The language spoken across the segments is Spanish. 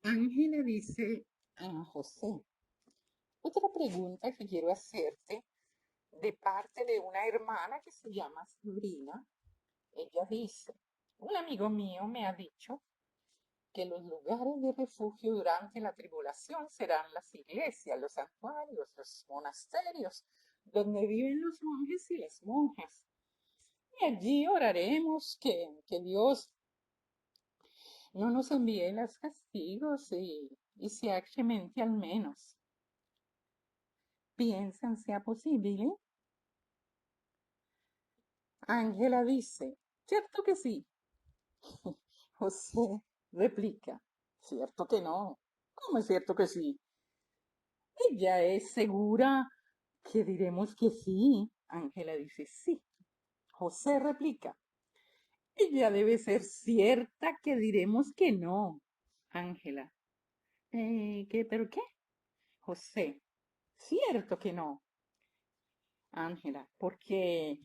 Ángela dice a José, otra pregunta que quiero hacerte de parte de una hermana que se llama Sabrina. Ella dice, un amigo mío me ha dicho que los lugares de refugio durante la tribulación serán las iglesias, los santuarios, los monasterios, donde viven los monjes y las monjas. Y allí oraremos que Dios no nos envíe los castigos y sea clemente al menos. ¿Piensan sea posible? Ángela dice, cierto que sí. José replica, cierto que no. ¿Cómo es cierto que sí? Ella es segura que diremos que sí. Ángela dice, sí. José replica, ella debe ser cierta que diremos que no. Ángela, ¿qué? ¿Pero qué? José, cierto que no. Ángela, porque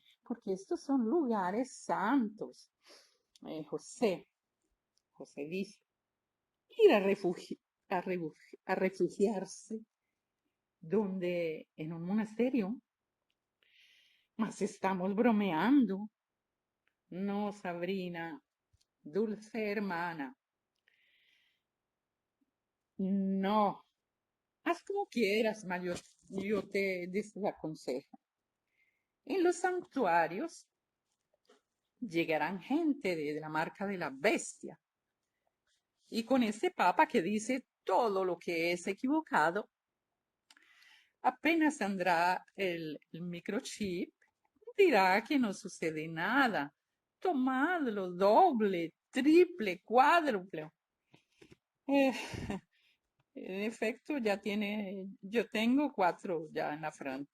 estos son lugares santos. José, José dice, ir a refugiarse donde en un monasterio, mas estamos bromeando. No, Sabrina, dulce hermana, no, haz como quieras, Mayor, yo te desaconsejo. En los santuarios llegarán gente de la marca de la bestia. Y con ese papa que dice todo lo que es equivocado, apenas tendrá el microchip, dirá que no sucede nada. Tomadlo doble, triple, cuádruple. Eh, en efecto, yo tengo 4 ya en la frente.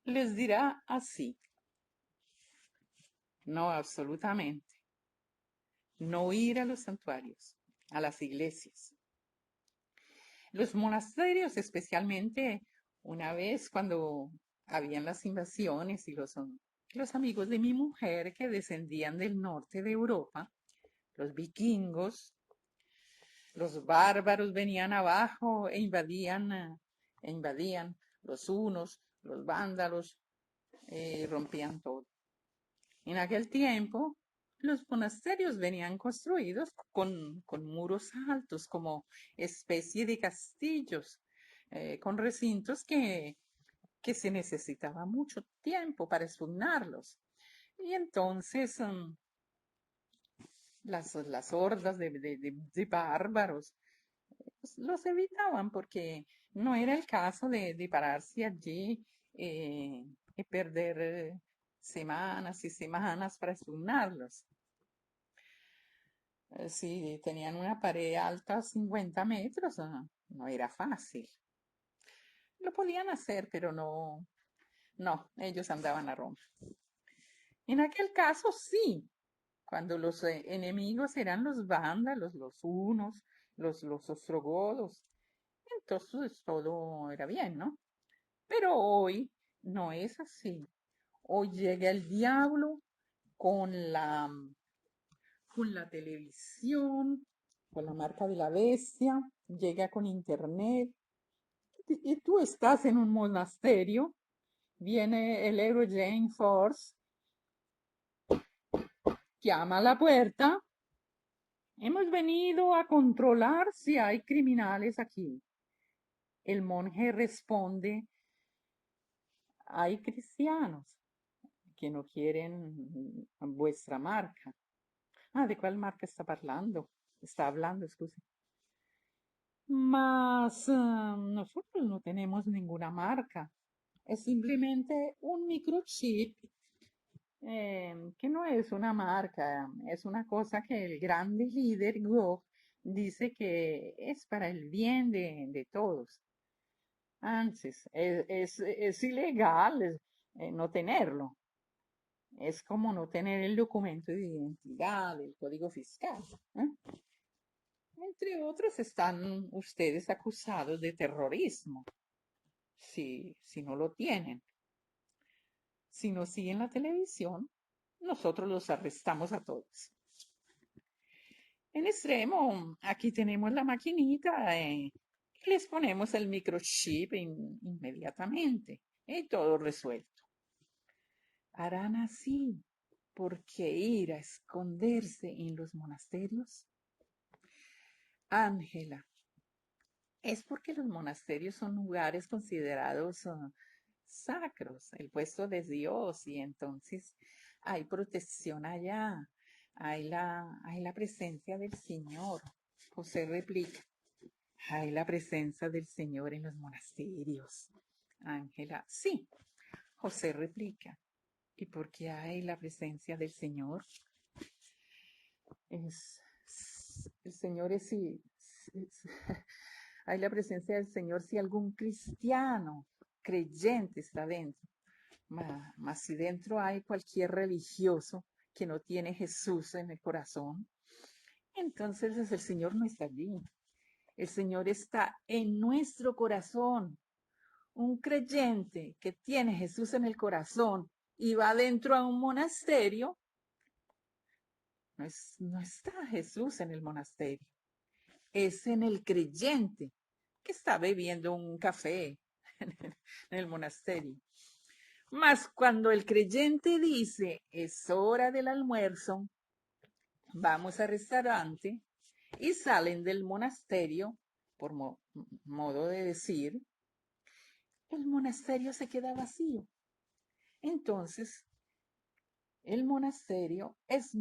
Les dirá así, no, absolutamente, no ir a los santuarios, a las iglesias. Los monasterios, especialmente una vez cuando habían las invasiones y los amigos de mi mujer que descendían del norte de Europa, los vikingos, los bárbaros venían abajo e invadían los hunos, los vándalos, rompían todo. En aquel tiempo, los monasterios venían construidos con muros altos, como especie de castillos, con recintos que se necesitaba mucho tiempo para expugnarlos. Y entonces las hordas de bárbaros pues, los evitaban porque no era el caso de pararse allí y perder semanas y semanas para expugnarlos. Si tenían una pared alta 50 metros, no era fácil. Lo podían hacer, pero no, ellos andaban a Roma. En aquel caso, sí, cuando los enemigos eran los vándalos, los hunos, los ostrogodos, entonces todo era bien, ¿no? Pero hoy no es así. Hoy llega el diablo con la televisión, con la marca de la bestia, llega con internet, y tú estás en un monasterio, viene el héroe Jane Force, llama a la puerta, hemos venido a controlar si hay criminales aquí. El monje responde, hay cristianos que no quieren vuestra marca. Ah, ¿de cuál marca está hablando? Está hablando, excuse. Mas nosotros no tenemos ninguna marca. Es simplemente un microchip que no es una marca, es una cosa que el grande líder Gog dice que es para el bien de todos. Antes, es ilegal no tenerlo. Es como no tener el documento de identidad, el código fiscal. ¿Eh? Entre otros, están ustedes acusados de terrorismo, si no lo tienen. Si no siguen la televisión, nosotros los arrestamos a todos. En extremo, aquí tenemos la maquinita y les ponemos el microchip inmediatamente y todo resuelto. Harán así porque ir a esconderse en los monasterios. Ángela, es porque los monasterios son lugares considerados sacros, el puesto de Dios, y entonces hay protección allá, hay la presencia del Señor. José replica, hay la presencia del Señor en los monasterios. Ángela, sí. José replica, ¿y por qué hay la presencia del Señor? El Señor hay la presencia del Señor si algún cristiano creyente está dentro. Mas si dentro hay cualquier religioso que no tiene Jesús en el corazón, entonces el Señor no está allí. El Señor está en nuestro corazón. Un creyente que tiene Jesús en el corazón y va dentro a un monasterio, no está Jesús en el monasterio. Es en el creyente que está bebiendo un café en el monasterio. Mas cuando el creyente dice, es hora del almuerzo, vamos al restaurante, y salen del monasterio, por modo de decir, el monasterio se queda vacío. Entonces, el monasterio es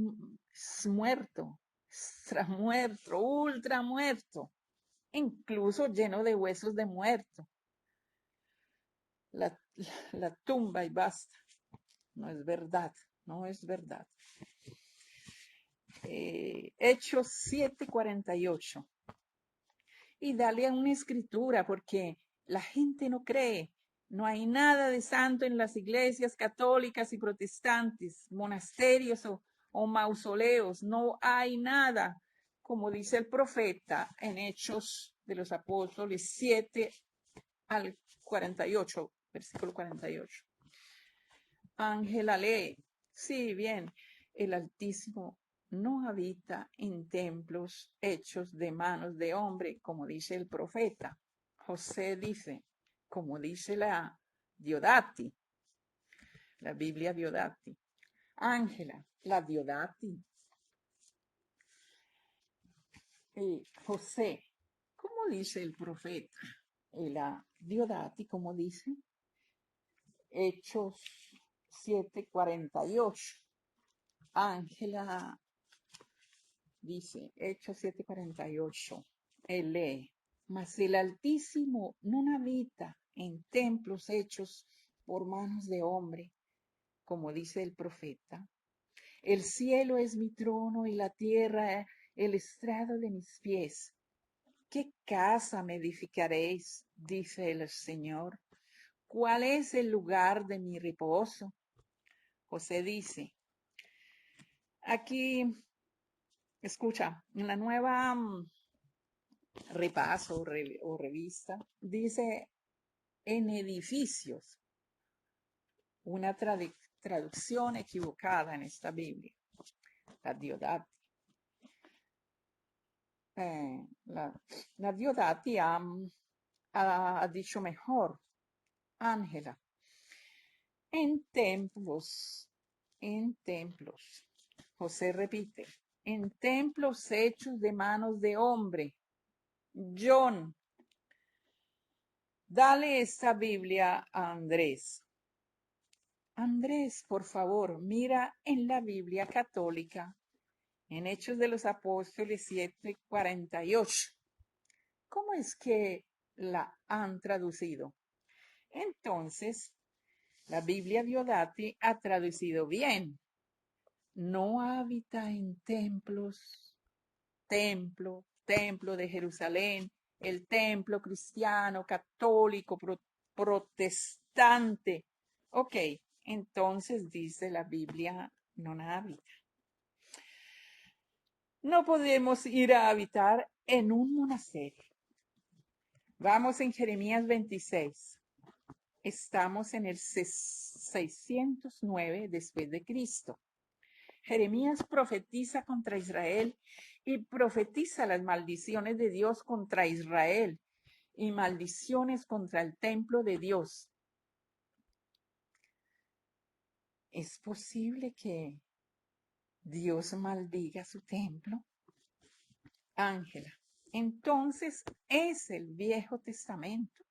muerto, extra muerto, ultra muerto, incluso lleno de huesos de muerto. La tumba y basta. No es verdad, no es verdad. Hechos 7:48. Y dale a una escritura porque la gente no cree. No hay nada de santo en las iglesias católicas y protestantes, monasterios o mausoleos. No hay nada, como dice el profeta en Hechos de los Apóstoles 7:48, versículo 48. Ángela lee. Sí, bien. El Altísimo no habita en templos hechos de manos de hombre, como dice el profeta. José dice, como dice la Diodati, la Biblia Diodati. Ángela, la Diodati. José, ¿cómo dice el profeta? Y la Diodati, ¿cómo dice? Hechos 7:48. Ángela dice, Hechos 7:48, él lee, mas el Altísimo no habita en templos hechos por manos de hombre, como dice el profeta. El cielo es mi trono y la tierra el estrado de mis pies. ¿Qué casa me edificaréis? Dice el Señor. ¿Cuál es el lugar de mi reposo? José dice, aquí, escucha, en la nueva repaso o revista, dice en edificios, una traducción equivocada en esta Biblia, la Diodati. La Diodati ha dicho mejor, Ángela, en templos, José repite, en templos hechos de manos de hombre. John, dale esta Biblia a Andrés. Andrés, por favor, mira en la Biblia católica, en Hechos de los Apóstoles 7:48. ¿Cómo es que la han traducido? Entonces, la Biblia Diodati ha traducido bien. No habita en templos, templo de Jerusalén, el templo cristiano, católico, protestante. Ok, entonces dice la Biblia, no habita. No podemos ir a habitar en un monasterio. Vamos en Jeremías 26. Estamos en el 609 después de Cristo. Jeremías profetiza contra Israel y profetiza las maldiciones de Dios contra Israel y maldiciones contra el templo de Dios. ¿Es posible que Dios maldiga su templo? Ángela, entonces es el Viejo Testamento.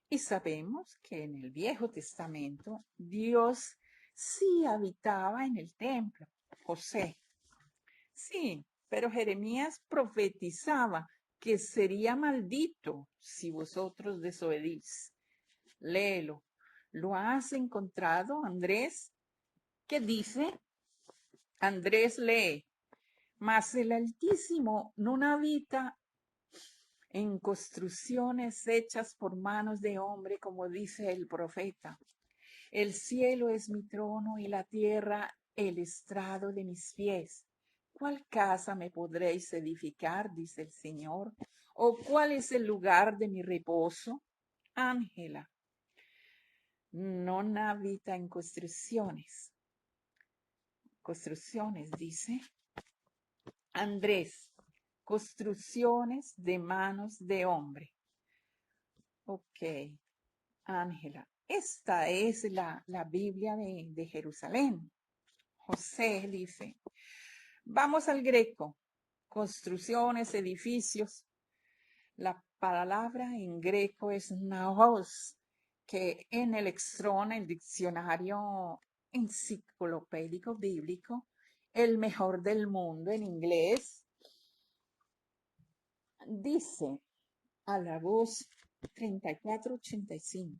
Y sabemos que en el Viejo Testamento Dios sí habitaba en el templo. José, sí, pero Jeremías profetizaba que sería maldito si vosotros desobedís. Léelo. ¿Lo has encontrado, Andrés? ¿Qué dice? Andrés lee. Mas el Altísimo no habita en construcciones hechas por manos de hombre, como dice el profeta. El cielo es mi trono y la tierra el estrado de mis pies. ¿Cuál casa me podréis edificar? Dice el Señor. ¿O cuál es el lugar de mi reposo? Ángela, no habita en construcciones. Construcciones, dice. Andrés, construcciones de manos de hombre. Ok, Ángela, esta es la Biblia de Jerusalén. José dice, vamos al greco, construcciones, edificios. La palabra en greco es naos, que en el Extrón, el diccionario enciclopédico bíblico, el mejor del mundo en inglés, dice a la voz 3485,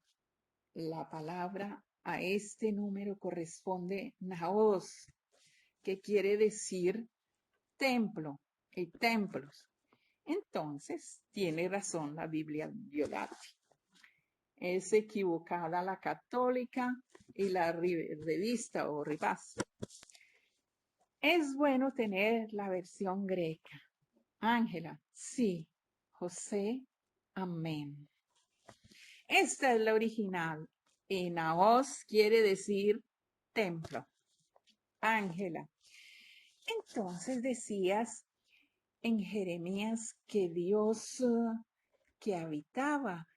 la palabra a este número corresponde naos, que quiere decir templo y templos. Entonces, tiene razón la Biblia Violati. Es equivocada la católica y la revista o ripasso. Es bueno tener la versión greca. Ángela, sí. José, amén. Esta es la original. Y naos quiere decir templo. Ángela, entonces decías en Jeremías que Dios que habitaba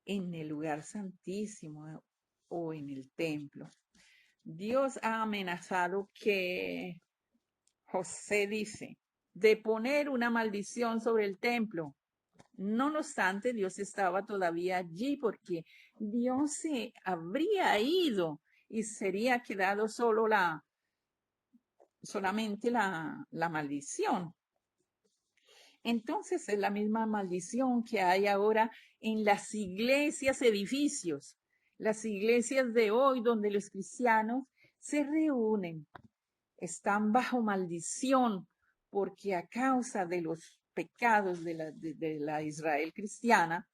en el lugar santísimo o en el templo. Dios ha amenazado que José dice de poner una maldición sobre el templo. No obstante, Dios estaba todavía allí porque Dios se habría ido y sería quedado solamente la maldición. Entonces es la misma maldición que hay ahora en las iglesias, edificios, las iglesias de hoy donde los cristianos se reúnen, están bajo maldición porque a causa de los pecados de la Israel cristiana,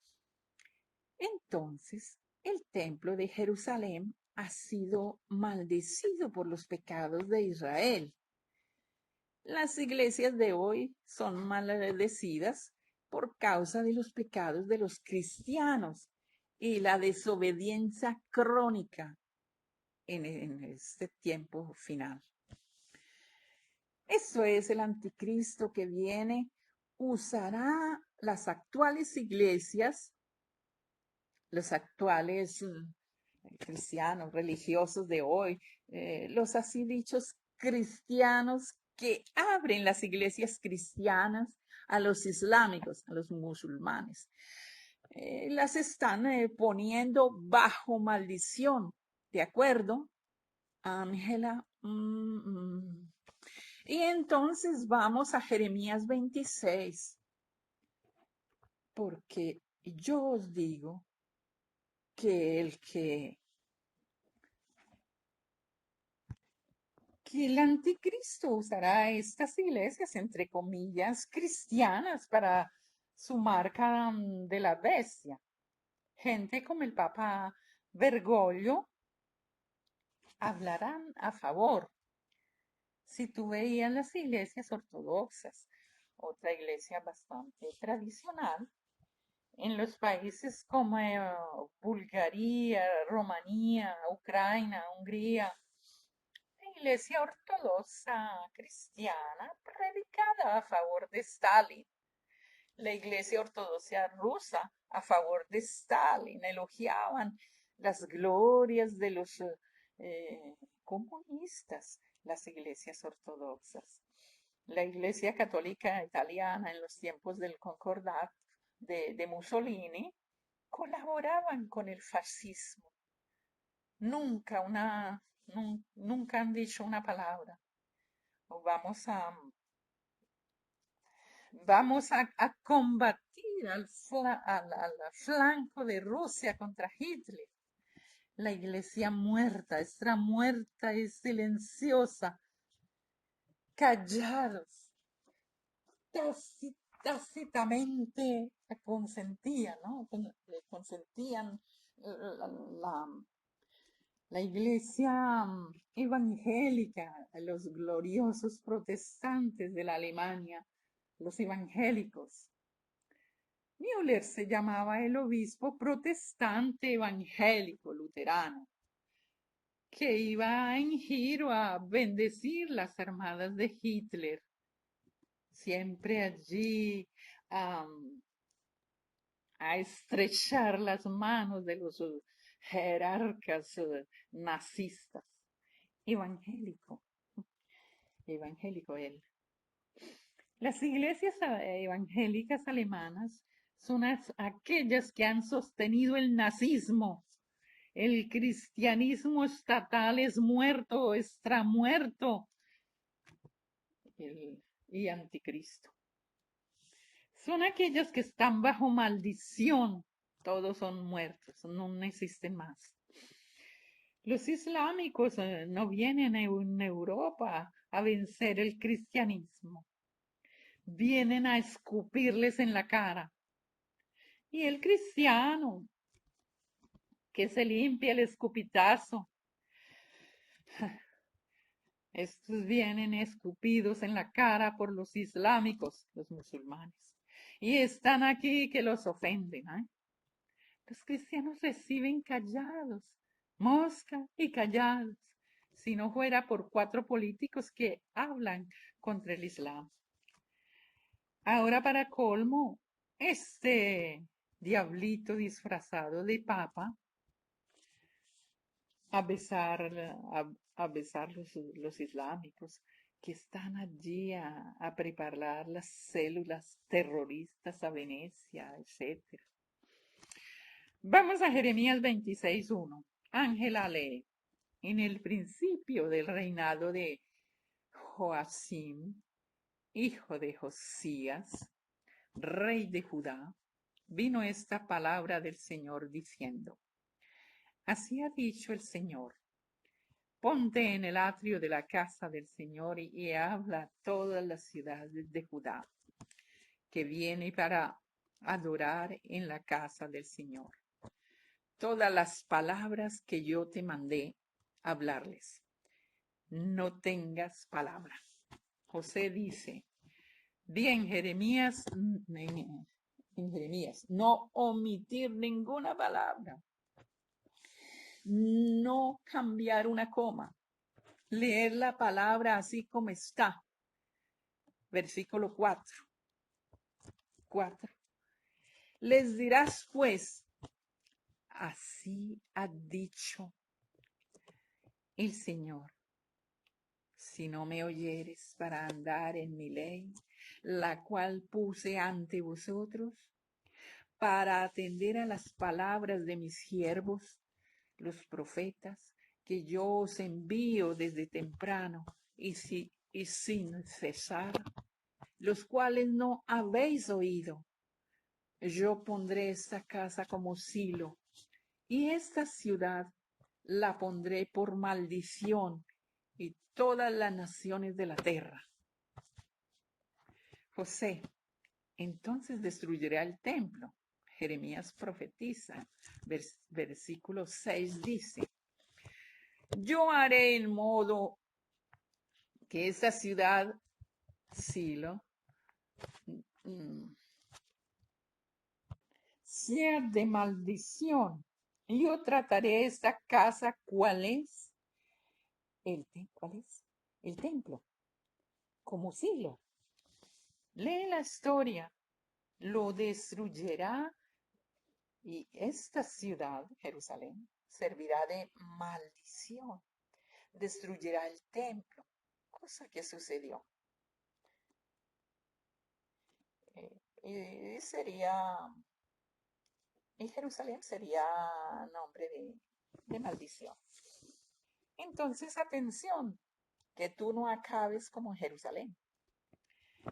entonces el templo de Jerusalén ha sido maldecido por los pecados de Israel. Las iglesias de hoy son maldecidas por causa de los pecados de los cristianos y la desobediencia crónica en este tiempo final. Eso es el anticristo que viene, usará las actuales iglesias, los actuales cristianos, religiosos de hoy, los así dichos cristianos que abren las iglesias cristianas a los islámicos, a los musulmanes. Las están poniendo bajo maldición, ¿de acuerdo, Ángela? Y entonces vamos a Jeremías 26, porque yo os digo que el anticristo usará estas iglesias, entre comillas, cristianas para su marca de la bestia. Gente como el Papa Bergoglio hablarán a favor. Si tú veías las iglesias ortodoxas, otra iglesia bastante tradicional, en los países como Bulgaria, Rumanía, Ucrania, Hungría, iglesia ortodoxa cristiana predicada a favor de Stalin. La iglesia ortodoxa rusa a favor de Stalin. Elogiaban las glorias de los comunistas, las iglesias ortodoxas. La iglesia católica italiana en los tiempos del Concordat de Mussolini colaboraban con el fascismo. Nunca han dicho una palabra. Vamos a combatir al flanco de Rusia contra Hitler. La iglesia muerta, está muerta y silenciosa. Callados, tácitamente consentían, ¿no? Consentían la iglesia evangélica, los gloriosos protestantes de la Alemania, los evangélicos. Müller se llamaba el obispo protestante evangélico luterano, que iba en giro a bendecir las armadas de Hitler, siempre allí a estrechar las manos de los jerarcas nazistas. Evangélico él. Las iglesias evangélicas alemanas son aquellas que han sostenido el nazismo. El cristianismo estatal es muerto, está muerto. Y anticristo. Son aquellas que están bajo maldición. Todos son muertos, no existen más. Los islámicos no vienen en Europa a vencer el cristianismo. Vienen a escupirles en la cara. Y el cristiano, que se limpia el escupitazo, estos vienen escupidos en la cara por los islámicos, los musulmanes. Y están aquí que los ofenden. Los cristianos reciben callados, mosca y callados, si no fuera por 4 políticos que hablan contra el Islam. Ahora, para colmo, este diablito disfrazado de papa a besar los islámicos que están allí a preparar las células terroristas a Venecia, etc. Vamos a Jeremías 26:1. Ángela lee: en el principio del reinado de Joacim, hijo de Josías, rey de Judá, vino esta palabra del Señor diciendo: así ha dicho el Señor, ponte en el atrio de la casa del Señor y habla a todas las ciudades de Judá, que viene para adorar en la casa del Señor todas las palabras que yo te mandé hablarles. No tengas palabra. José dice, en Jeremías, no omitir ninguna palabra, no cambiar una coma, leer la palabra así como está. Versículo 4. Les dirás pues, así ha dicho el Señor, si no me oyeres para andar en mi ley, la cual puse ante vosotros, para atender a las palabras de mis siervos, los profetas, que yo os envío desde temprano y sin cesar, los cuales no habéis oído. Yo pondré esta casa como silo, y esta ciudad la pondré por maldición, y todas las naciones de la tierra. José, entonces destruiré el templo. Jeremías profetiza, versículo 6 dice, yo haré en modo que esta ciudad, Silo, sea de maldición. Yo trataré esta casa cual es ¿cuál es? El templo, como Silo. Lee la historia, lo destruirá y esta ciudad, Jerusalén, servirá de maldición. Destruirá el templo, cosa que sucedió. Y Jerusalén sería nombre de maldición. Entonces, atención, que tú no acabes como Jerusalén.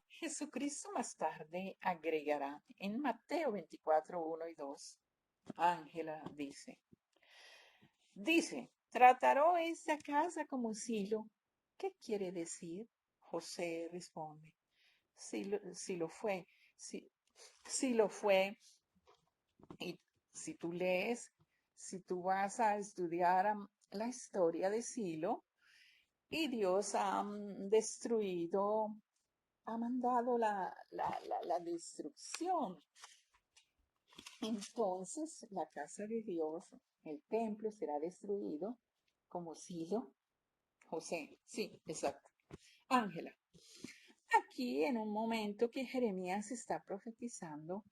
Jesucristo más tarde agregará en Mateo 24, 1 y 2. Ángela dice, trataró esta casa como Silo. ¿Qué quiere decir? José responde, si lo fue, si lo fue, y si tú lees, si tú vas a estudiar la historia de Silo, y Dios ha destruido, ha mandado la destrucción. Entonces la casa de Dios, el templo será destruido como Silo. José, sí, exacto. Ángela, aquí en un momento que Jeremías está profetizando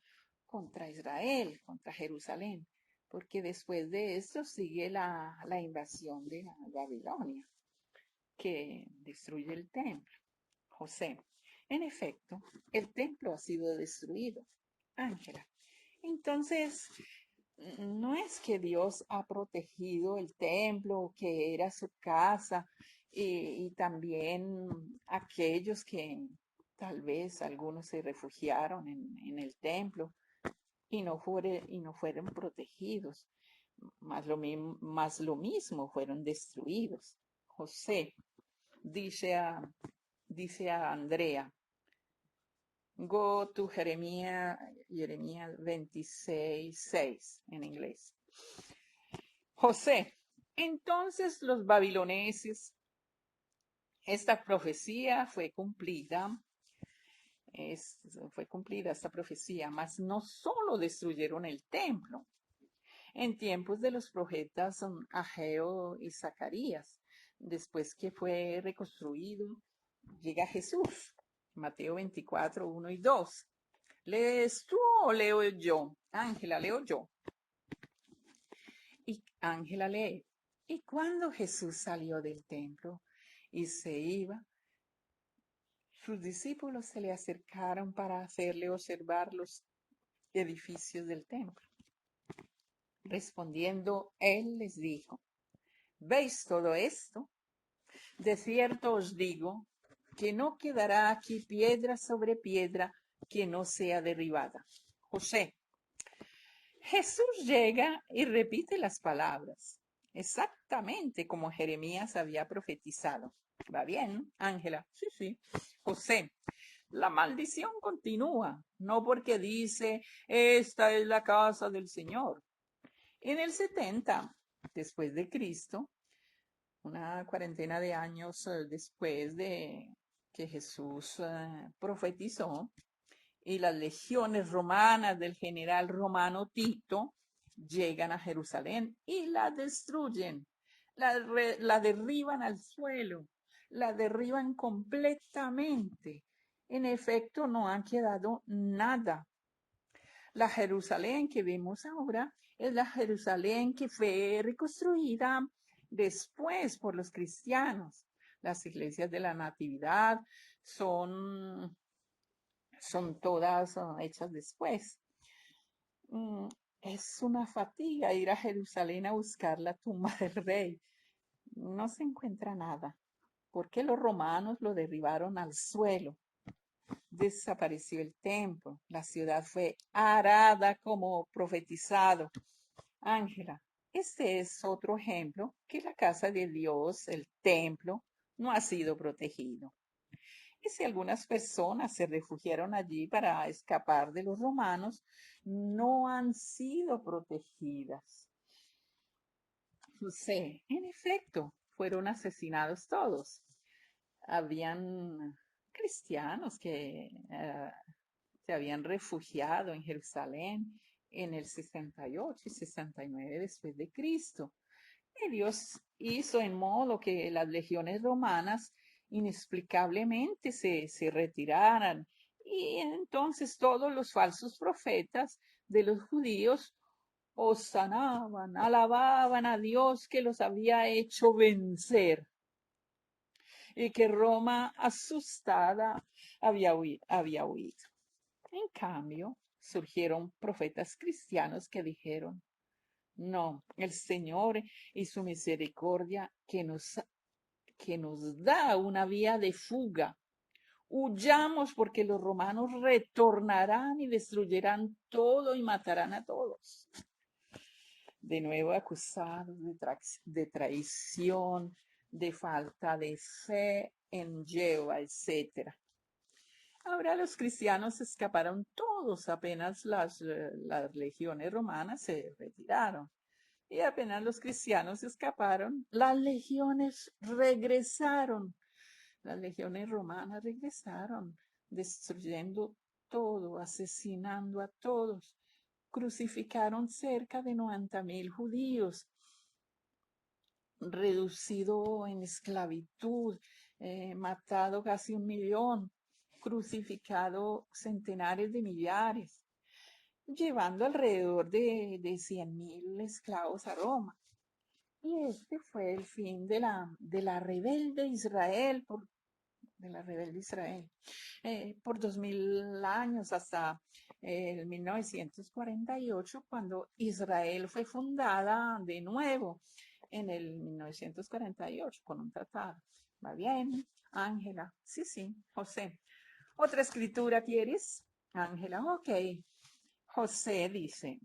contra Israel, contra Jerusalén, porque después de esto sigue la invasión de la Babilonia, que destruye el templo. José, en efecto, el templo ha sido destruido. Ángela, entonces, no es que Dios ha protegido el templo, que era su casa, y también aquellos que tal vez algunos se refugiaron en el templo y no fueron protegidos, más lo mismo fueron destruidos. José dice a Andrea, go to Jeremías 26:6 en inglés. José, entonces los babiloneses, esta profecía fue cumplida esta profecía, mas no solo destruyeron el templo. En tiempos de los profetas Ageo y Zacarías, después que fue reconstruido, llega Jesús. Mateo 24, 1 y 2. ¿Lees tú o leo yo? Ángela, leo yo. Y Ángela lee. Y cuando Jesús salió del templo y se iba, sus discípulos se le acercaron para hacerle observar los edificios del templo. Respondiendo, él les dijo, ¿veis todo esto? De cierto os digo que no quedará aquí piedra sobre piedra que no sea derribada. José, Jesús llega y repite las palabras, exactamente como Jeremías había profetizado. ¿Va bien, Ángela? Sí, sí. José, la maldición continúa, no porque dice, esta es la casa del Señor. En el 70, después de Cristo, una cuarentena de años después de que Jesús profetizó, y las legiones romanas del general romano Tito llegan a Jerusalén y la destruyen, la derriban al suelo, la derriban completamente. En efecto, no ha quedado nada. La Jerusalén que vemos ahora es la Jerusalén que fue reconstruida después por los cristianos. Las iglesias de la Natividad son todas hechas después. Es una fatiga ir a Jerusalén a buscar la tumba del rey. No se encuentra nada, porque los romanos lo derribaron al suelo. Desapareció el templo, la ciudad fue arada como profetizado. Ángela, este es otro ejemplo que la casa de Dios, el templo, no ha sido protegido. Y si algunas personas se refugiaron allí para escapar de los romanos, no han sido protegidas. José, en efecto, fueron asesinados todos. Habían cristianos que se habían refugiado en Jerusalén en el 68 y 69 después de Cristo. Y Dios hizo en modo que las legiones romanas inexplicablemente se retiraran. Y entonces todos los falsos profetas de los judíos hosanaban, alababan a Dios que los había hecho vencer y que Roma asustada había huido. En cambio, surgieron profetas cristianos que dijeron, no, el Señor y su misericordia que nos da una vía de fuga. Huyamos porque los romanos retornarán y destruirán todo y matarán a todos. De nuevo acusados de traición, de falta de fe en Jehová, etc. Ahora los cristianos escaparon todos, apenas las legiones romanas se retiraron. Y apenas los cristianos escaparon, las legiones regresaron. Las legiones romanas regresaron, destruyendo todo, asesinando a todos. Crucificaron cerca de 90,000 judíos, reducido en esclavitud, matado casi 1,000,000, crucificado centenares de millares, llevando alrededor de 100,000 esclavos a Roma. Y este fue el fin de la rebelde Israel, por 2000 años hasta el 1948, cuando Israel fue fundada de nuevo en el 1948 con un tratado. ¿Va bien, Ángela? Sí, José. ¿Otra escritura quieres? Ángela, ok. José dice,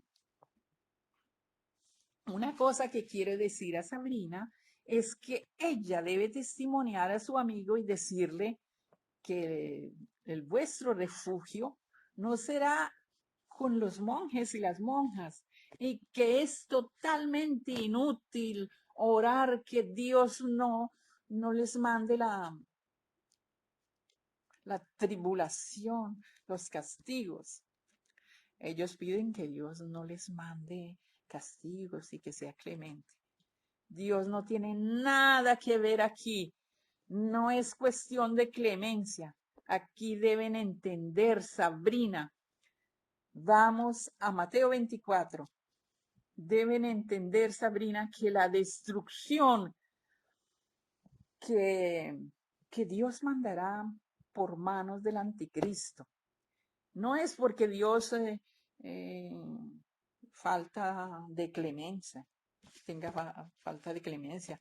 una cosa que quiere decir a Sabrina es que ella debe testimoniar a su amigo y decirle que el vuestro refugio no será con los monjes y las monjas y que es totalmente inútil orar que Dios no les mande la tribulación, los castigos. Ellos piden que Dios no les mande castigos y que sea clemente. Dios no tiene nada que ver aquí. No es cuestión de clemencia. Aquí deben entender, Sabrina. Vamos a Mateo 24. Deben entender, Sabrina, que la destrucción que Dios mandará por manos del anticristo no es porque Dios falta de clemencia, tenga falta de clemencia,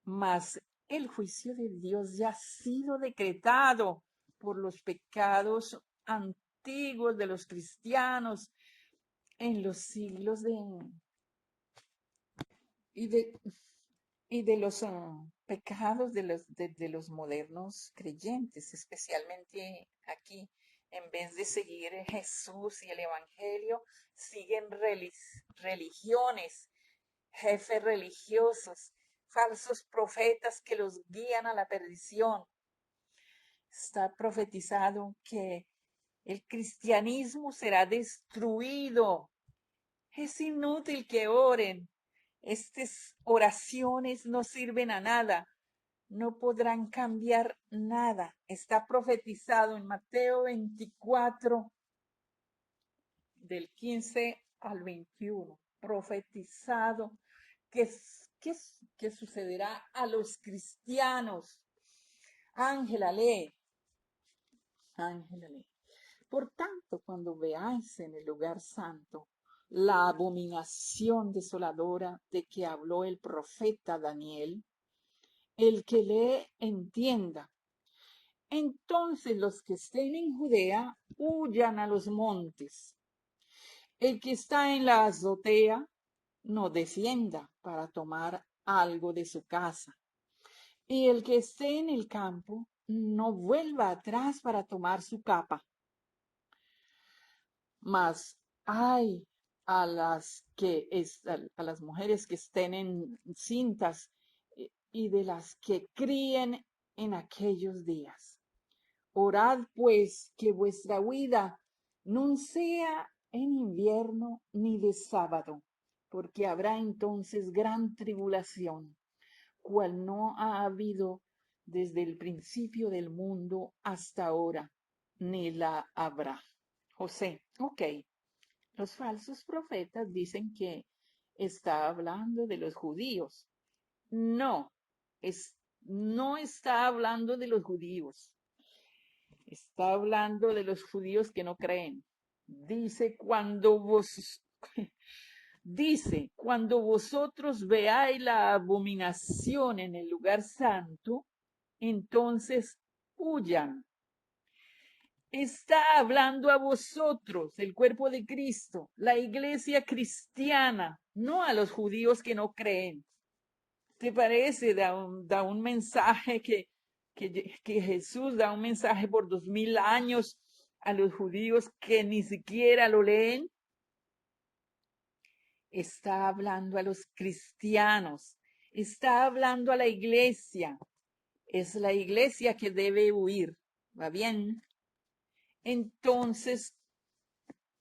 mas el juicio de Dios ya ha sido decretado por los pecados antiguos de los cristianos en los siglos y de los pecados de los modernos creyentes, especialmente aquí. En vez de seguir Jesús y el Evangelio, siguen religiones, jefes religiosos, falsos profetas que los guían a la perdición. Está profetizado que el cristianismo será destruido. Es inútil que oren. Estas oraciones no sirven a nada. No podrán cambiar nada. Está profetizado en Mateo 24, del 15 al 21. Profetizado que sucederá a los cristianos. Ángela, lee. Ángela, lee. Por tanto, cuando veáis en el lugar santo la abominación desoladora de que habló el profeta Daniel, el que lee entienda. Entonces los que estén en Judea huyan a los montes. El que está en la azotea no descienda para tomar algo de su casa. Y el que esté en el campo no vuelva atrás para tomar su capa. Mas hay a las mujeres que estén encintas y de las que críen en aquellos días. Orad pues que vuestra huida no sea en invierno ni de sábado, porque habrá entonces gran tribulación, cual no ha habido desde el principio del mundo hasta ahora, ni la habrá. José, ok. Los falsos profetas dicen que está hablando de los judíos. No, no está hablando de los judíos. Está hablando de los judíos que no creen. Dice, cuando vosotros veáis la abominación en el lugar santo, entonces huyan. Está hablando a vosotros, el cuerpo de Cristo, la iglesia cristiana, no a los judíos que no creen. ¿Te parece? Da un mensaje que Jesús da un mensaje por 2000 años a los judíos que ni siquiera lo leen. Está hablando a los cristianos, está hablando a la iglesia. Es la iglesia que debe huir. ¿Va bien? Entonces,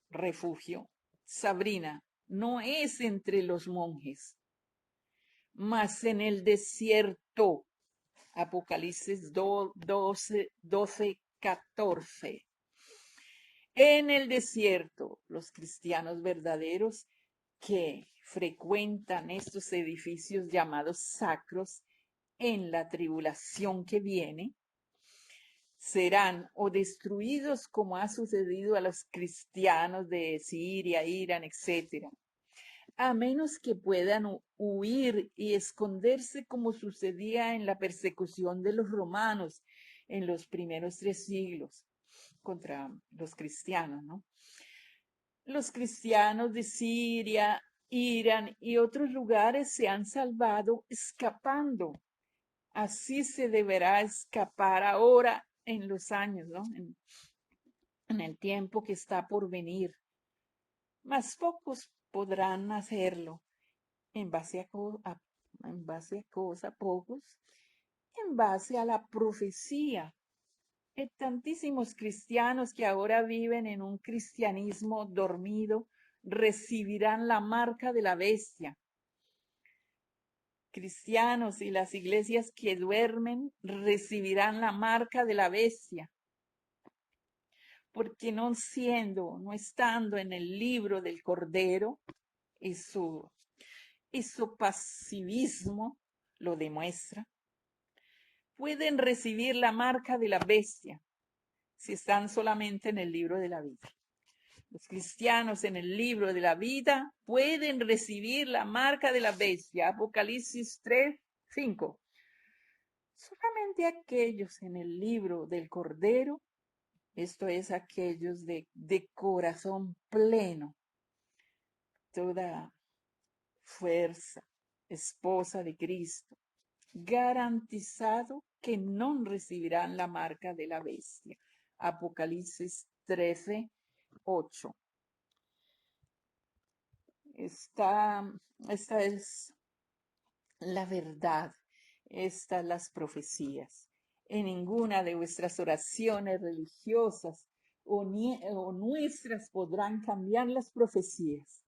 refugio, Sabrina, no es entre los monjes, mas en el desierto. Apocalipsis 12, 14. En el desierto, los cristianos verdaderos que frecuentan estos edificios llamados sacros en la tribulación que viene, serán o destruidos como ha sucedido a los cristianos de Siria, Irán, etc., a menos que puedan huir y esconderse como sucedía en la persecución de los romanos en los primeros 3 siglos contra los cristianos, ¿no? Los cristianos de Siria, Irán y otros lugares se han salvado escapando. Así se deberá escapar ahora en los años, ¿no? En el tiempo que está por venir. Mas pocos podrán hacerlo. En base a pocos, en base a la profecía. Hay tantísimos cristianos que ahora viven en un cristianismo dormido, recibirán la marca de la bestia. Cristianos y las iglesias que duermen recibirán la marca de la bestia. Porque no estando en el libro del Cordero, eso pasivismo lo demuestra. Pueden recibir la marca de la bestia si están solamente en el libro de la vida. Los cristianos en el libro de la vida pueden recibir la marca de la bestia. Apocalipsis 3, 5. Solamente aquellos en el libro del Cordero, esto es aquellos de corazón pleno, toda fuerza, esposa de Cristo, garantizado que no recibirán la marca de la bestia. Apocalipsis 13, 8. Esta es la verdad, estas las profecías. En ninguna de vuestras oraciones religiosas o nuestras podrán cambiar las profecías.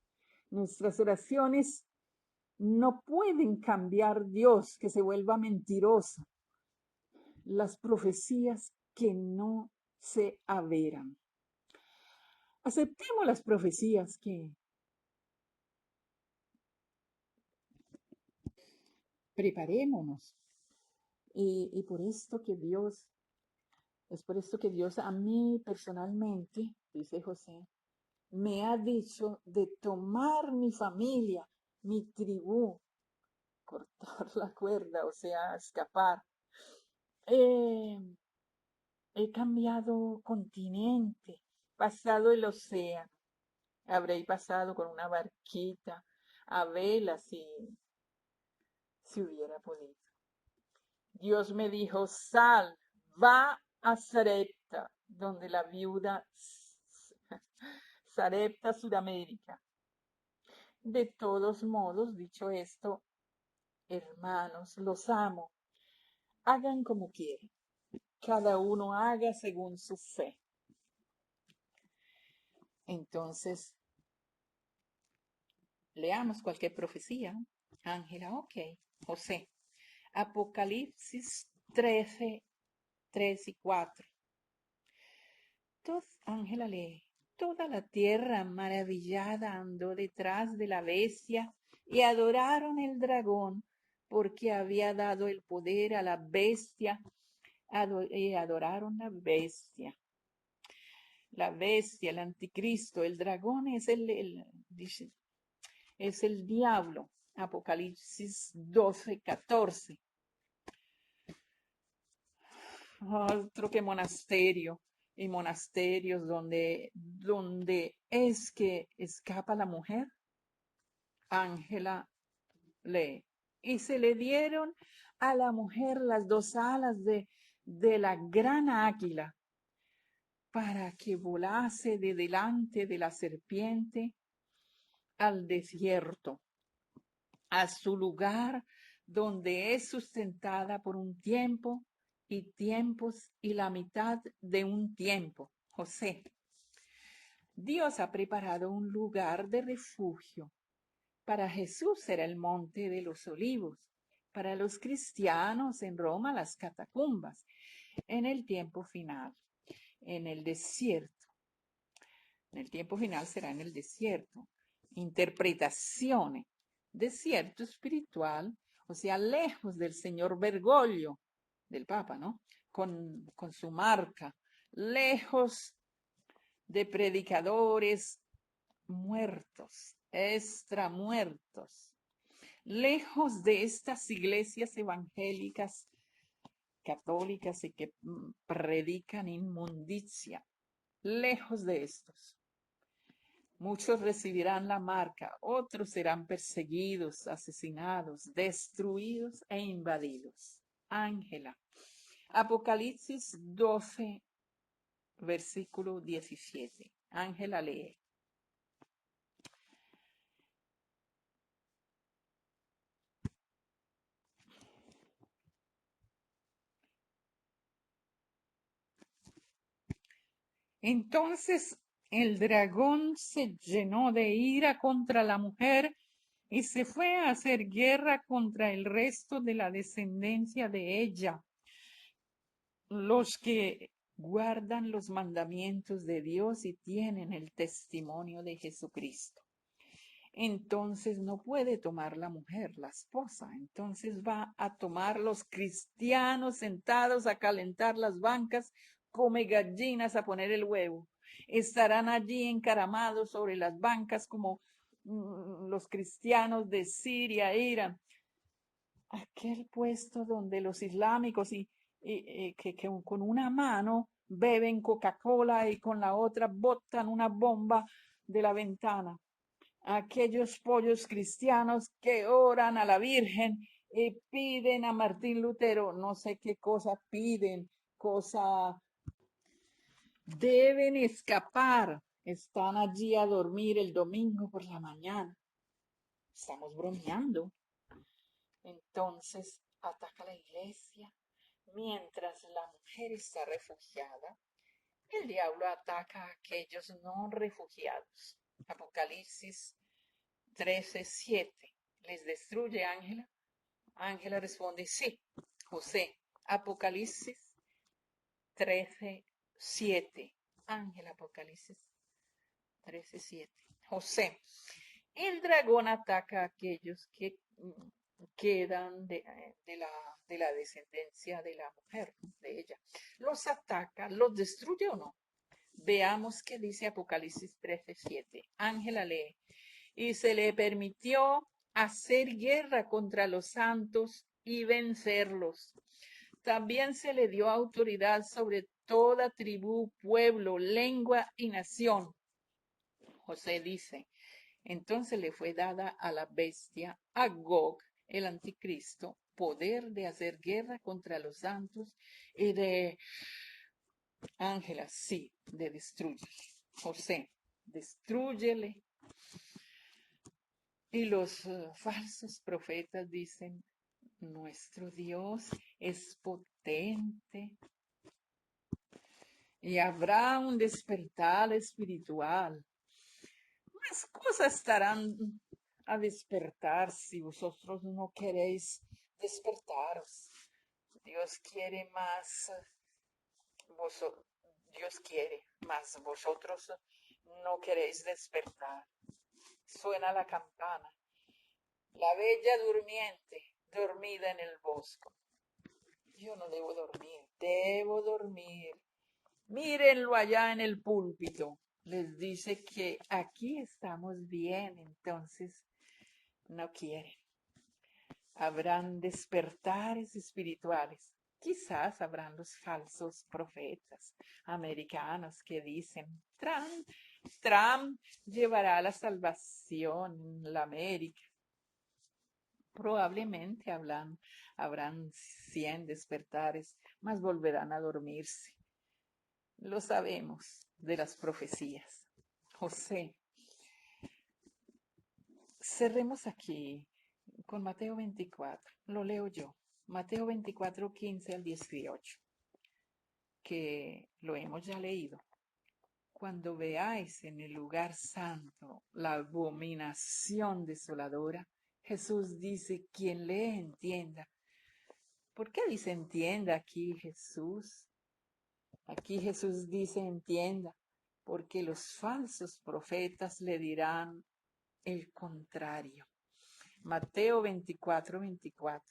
Nuestras oraciones no pueden cambiar Dios que se vuelva mentiroso. Las profecías que no se averan. Aceptemos las profecías que preparémonos. Y por esto que Dios, es por esto que Dios a mí personalmente, dice José, me ha dicho de tomar mi familia, mi tribu, cortar la cuerda, o sea, escapar. He cambiado continente, pasado el océano. Habré pasado con una barquita a vela si hubiera podido. Dios me dijo, sal, va a Sarepta, donde la viuda Sarepta, Sudamérica. De todos modos, dicho esto, hermanos, los amo. Hagan como quieran. Cada uno haga según su fe. Entonces, leamos cualquier profecía. Ángela, ok. José, Apocalipsis 13, 3 y 4. Ángela lee. Toda la tierra maravillada andó detrás de la bestia y adoraron el dragón porque había dado el poder a la bestia y adoraron la bestia. La bestia, el anticristo, el dragón es es el diablo. Apocalipsis 12, 14. Otro que monasterio y monasterios donde es que escapa la mujer. Ángela lee. Y se le dieron a la mujer las dos alas de la gran águila para que volase de delante de la serpiente al desierto, a su lugar donde es sustentada por un tiempo y tiempos y la mitad de un tiempo. José. Dios ha preparado un lugar de refugio. Para Jesús era el monte de los olivos. Para los cristianos en Roma las catacumbas. En el tiempo final, en el desierto. En el tiempo final será en el desierto. Interpretaciones. Desierto espiritual, o sea, lejos del señor Bergoglio, del Papa, ¿no? Con su marca, lejos de predicadores muertos, extramuertos, lejos de estas iglesias evangélicas católicas y que predican inmundicia, lejos de estos. Muchos recibirán la marca, otros serán perseguidos, asesinados, destruidos e invadidos. Ángela. Apocalipsis 12, versículo 17. Ángela lee. Entonces el dragón se llenó de ira contra la mujer y se fue a hacer guerra contra el resto de la descendencia de ella, los que guardan los mandamientos de Dios y tienen el testimonio de Jesucristo. Entonces no puede tomar la mujer, la esposa. Entonces va a tomar los cristianos sentados a calentar las bancas, come gallinas a poner el huevo. Estarán allí encaramados sobre las bancas como los cristianos de Siria, Irán. Aquel puesto donde los islámicos que con una mano beben Coca-Cola y con la otra botan una bomba de la ventana. Aquellos pollos cristianos que oran a la Virgen y piden a Martín Lutero, no sé qué cosa piden, deben escapar, están allí a dormir el domingo por la mañana. Estamos bromeando. Entonces ataca la iglesia mientras la mujer está refugiada. El diablo ataca a aquellos no refugiados. Apocalipsis 13:7. ¿Les destruye Ángela? Ángela responde, sí. José. Apocalipsis 13:7. Ángela, Apocalipsis 13:7. José. El dragón ataca a aquellos que quedan de la descendencia de la mujer, de ella. ¿Los ataca, los destruye o no? Veamos qué dice Apocalipsis 13:7. Ángela lee. Y se le permitió hacer guerra contra los santos y vencerlos. También se le dio autoridad sobre toda tribu, pueblo, lengua y nación. José dice, entonces le fue dada a la bestia, a Gog, el anticristo, poder de hacer guerra contra los santos y de Ángela, sí, de destruir. José, destrúyele. Y los falsos profetas dicen, nuestro Dios es potente y habrá un despertar espiritual. Más cosas estarán a despertar si vosotros no queréis despertaros. Dios quiere más, Dios quiere más, vosotros no queréis despertar. Suena la campana. La bella durmiente, dormida en el bosque. Yo no debo dormir, debo dormir. Mírenlo allá en el púlpito. Les dice que aquí estamos bien, entonces no quieren. Habrán despertares espirituales. Quizás habrán los falsos profetas americanos que dicen, Trump llevará la salvación en la América. Probablemente habrán 100 despertares, mas volverán a dormirse. Lo sabemos de las profecías. José, cerremos aquí con Mateo 24. Lo leo yo. Mateo 24, 15 al 18, que lo hemos ya leído. Cuando veáis en el lugar santo la abominación desoladora, Jesús dice, quien lee entienda. ¿Por qué dice entienda aquí Jesús? Aquí Jesús dice entienda, porque los falsos profetas le dirán el contrario. Mateo 24, 24.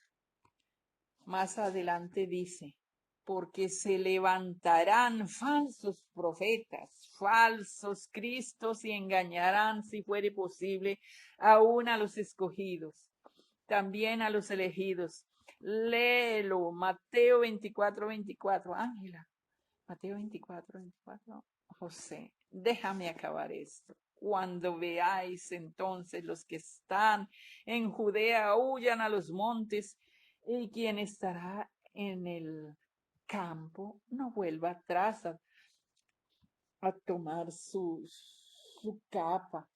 Más adelante dice, porque se levantarán falsos profetas, falsos cristos y engañarán, si fuere posible, aún a los escogidos, también a los elegidos. Léelo, Mateo 24, 24. Ángela, Mateo 24, 24. José, déjame acabar esto. Cuando veáis entonces los que están en Judea, huyan a los montes, y quien estará en el campo no vuelva atrás a tomar su capa.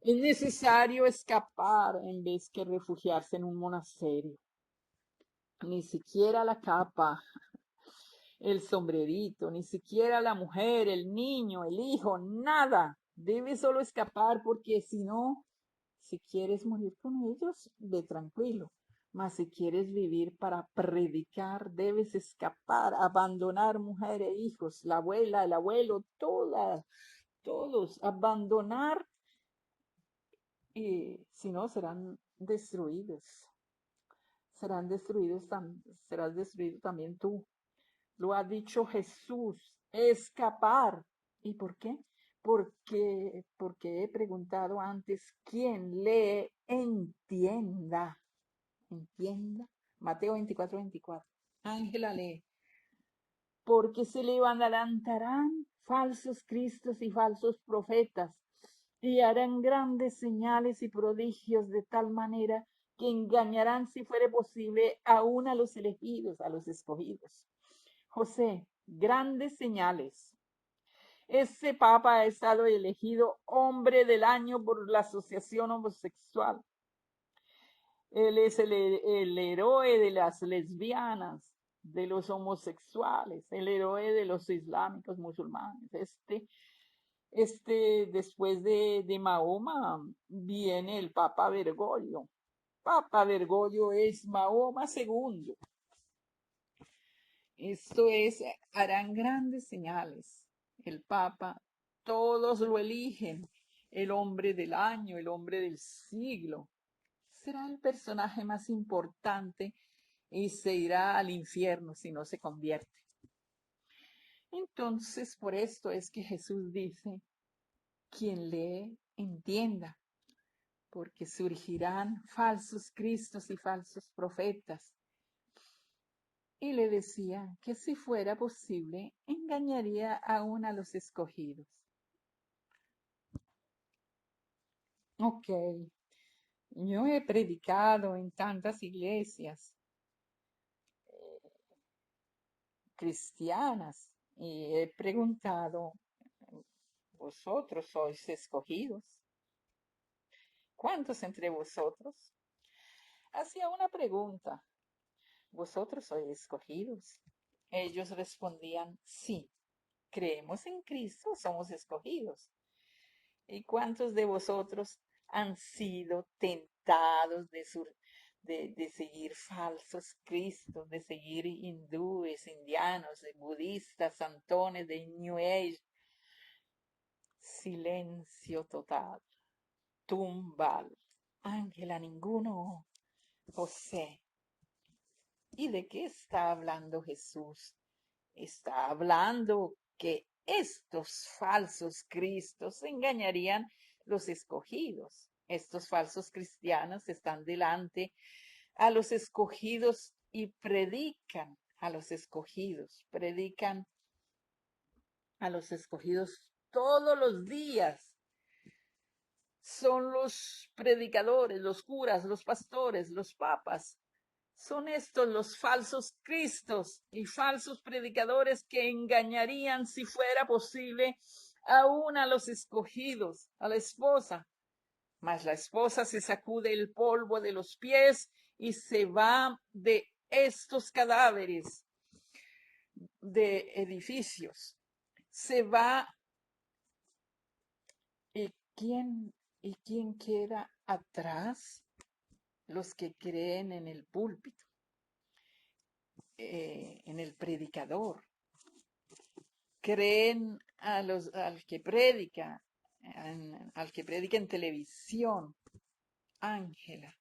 Es necesario escapar en vez que refugiarse en un monasterio. Ni siquiera la capa, el sombrerito, ni siquiera la mujer, el niño, el hijo, nada. Debes solo escapar porque si no, si quieres morir con ellos, ve tranquilo. Mas si quieres vivir para predicar, debes escapar, abandonar mujer e hijos, la abuela, el abuelo, todos, abandonar y si no serán destruidos. Serás destruido también tú. Lo ha dicho Jesús, escapar. ¿Y por qué? Porque he preguntado antes, ¿quién lee entienda? ¿Entienda? Mateo 24, 24. Ángela lee. Porque se levantarán falsos cristos y falsos profetas y harán grandes señales y prodigios de tal manera que engañarán, si fuere posible, aún a los elegidos, a los escogidos. José, grandes señales. Ese papa ha estado elegido hombre del año por la Asociación Homosexual. Él es el héroe de las lesbianas, de los homosexuales, el héroe de los islámicos musulmanes. Después de Mahoma viene el Papa Bergoglio. Papa Bergoglio es Mahoma II. Esto es, harán grandes señales. El Papa, todos lo eligen, el hombre del año, el hombre del siglo. Será el personaje más importante y se irá al infierno si no se convierte. Entonces, por esto es que Jesús dice, quien lee, entienda, porque surgirán falsos cristos y falsos profetas. Y le decía que si fuera posible, engañaría aún a los escogidos. Ok, yo he predicado en tantas iglesias cristianas y he preguntado, ¿vosotros sois escogidos? ¿Cuántos entre vosotros? Hacía una pregunta, ¿vosotros sois escogidos? Ellos respondían, sí, creemos en Cristo, somos escogidos. ¿Y cuántos de vosotros han sido tentados de seguir falsos cristos, de seguir hindúes, indianos, budistas, santones, de New Age. Silencio total. Tumbal. Ángela, ninguno. José. ¿Y de qué está hablando Jesús? Está hablando que estos falsos cristos engañarían los escogidos. Estos falsos cristianos están delante a los escogidos y predican a los escogidos, predican a los escogidos todos los días. Son los predicadores, los curas, los pastores, los papas. Son estos los falsos cristos y falsos predicadores que engañarían, si fuera posible, aún a los escogidos, a la esposa. Mas la esposa se sacude el polvo de los pies y se va de estos cadáveres de edificios. Se va. ¿Y quién queda atrás? Los que creen en el púlpito, en el predicador. Creen al que predica, al que predica en televisión. Ángela.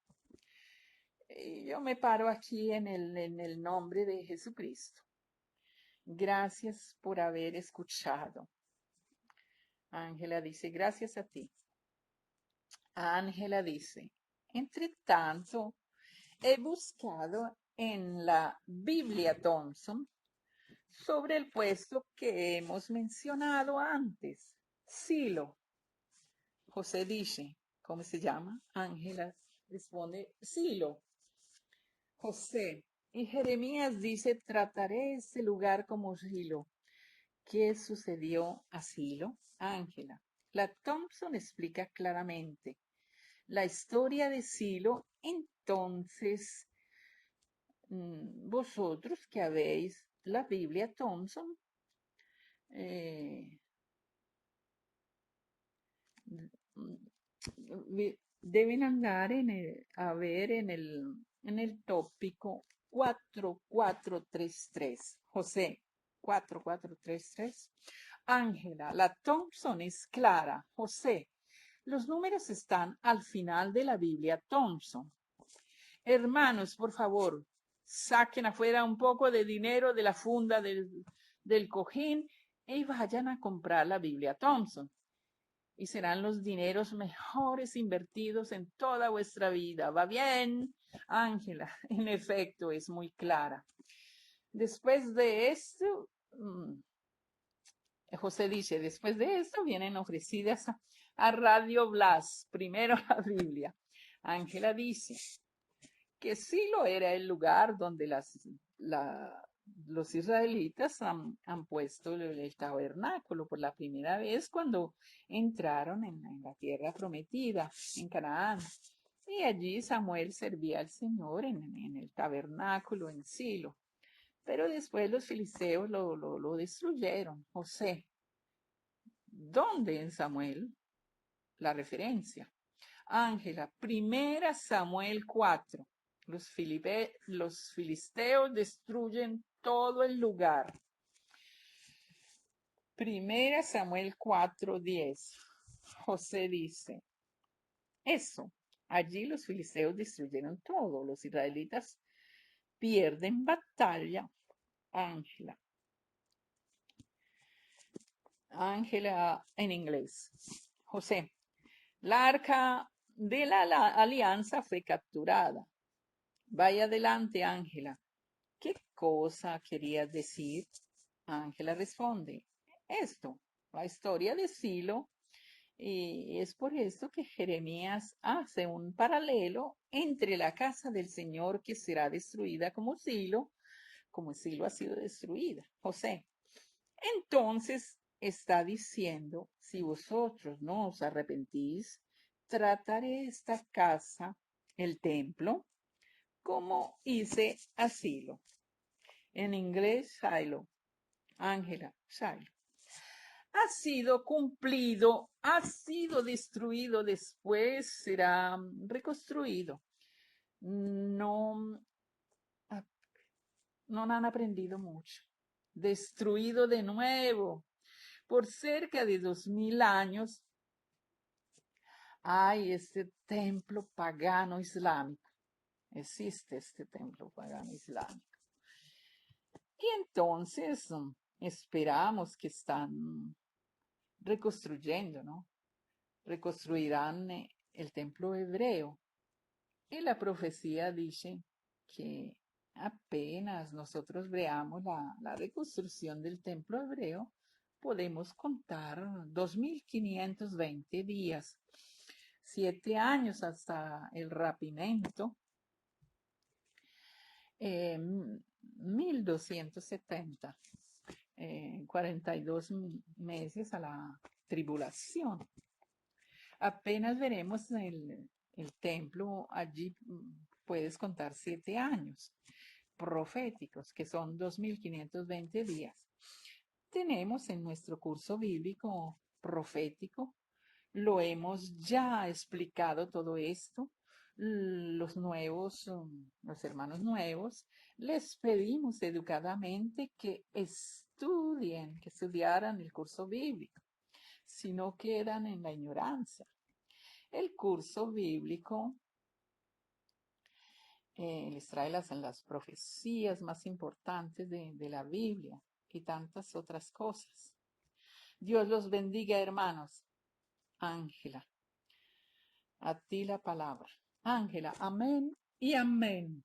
Yo me paro aquí en el nombre de Jesucristo. Gracias por haber escuchado. Ángela dice, gracias a ti. Ángela dice, entre tanto, he buscado en la Biblia Thompson sobre el puesto que hemos mencionado antes, Silo. José dice, ¿cómo se llama? Ángela responde, Silo. José. Y Jeremías dice, trataré ese lugar como Silo. ¿Qué sucedió a Silo? Ángela. La Thompson explica claramente la historia de Silo. Entonces, vosotros que habéis la Biblia Thompson, deben andar a ver en el tópico 4433. José, 4433. Ángela, la Thompson es clara. José, los números están al final de la Biblia Thompson. Hermanos, por favor, saquen afuera un poco de dinero de la funda del cojín y vayan a comprar la Biblia Thompson. Y serán los dineros mejores invertidos en toda vuestra vida. ¿Va bien? Ángela, en efecto, es muy clara. Después de esto, José dice, después de esto vienen ofrecidas a Radio Blas, primero la Biblia. Ángela dice que Silo era el lugar donde los israelitas han puesto el tabernáculo por la primera vez cuando entraron en la tierra prometida, en Canaán. Y allí Samuel servía al Señor en el tabernáculo en Silo. Pero después los filisteos lo destruyeron. José, ¿dónde en Samuel? La referencia. Ángela, primera Samuel 4. Los filisteos destruyen todo el lugar. Primera Samuel 4:10. José dice, eso, allí los filisteos destruyeron todo. Los israelitas pierden batalla. Ángela. Ángela en inglés. José, la arca de la alianza fue capturada. Vaya adelante, Ángela. ¿Qué cosa querías decir? Ángela responde, esto, la historia de Silo, y es por esto que Jeremías hace un paralelo entre la casa del Señor que será destruida como Silo ha sido destruida. José, entonces está diciendo, si vosotros no os arrepentís, trataré esta casa, el templo, como hice a Silo. En inglés, Shiloh. Ángela, Shiloh. Ha sido cumplido, ha sido destruido, después será reconstruido. no, no han aprendido mucho. Destruido de nuevo. Por cerca de 2000 años hay este templo pagano islámico. Existe este templo pagano islámico. Y entonces esperamos que están reconstruyendo, ¿no? Reconstruirán el templo hebreo. Y la profecía dice que apenas nosotros veamos la reconstrucción del templo hebreo, podemos contar 2520 días, 7 años hasta el rapimento, 1270, 42 meses a la tribulación. Apenas veremos el templo, allí puedes contar 7 años proféticos, que son 2520 días. Tenemos en nuestro curso bíblico profético, lo hemos ya explicado todo esto. Los hermanos nuevos, les pedimos educadamente que estudiaran el curso bíblico, si no quedan en la ignorancia. El curso bíblico les trae las profecías más importantes de la Biblia y tantas otras cosas. Dios los bendiga, hermanos. Ángela, a ti la palabra. Ángela, amén y amén.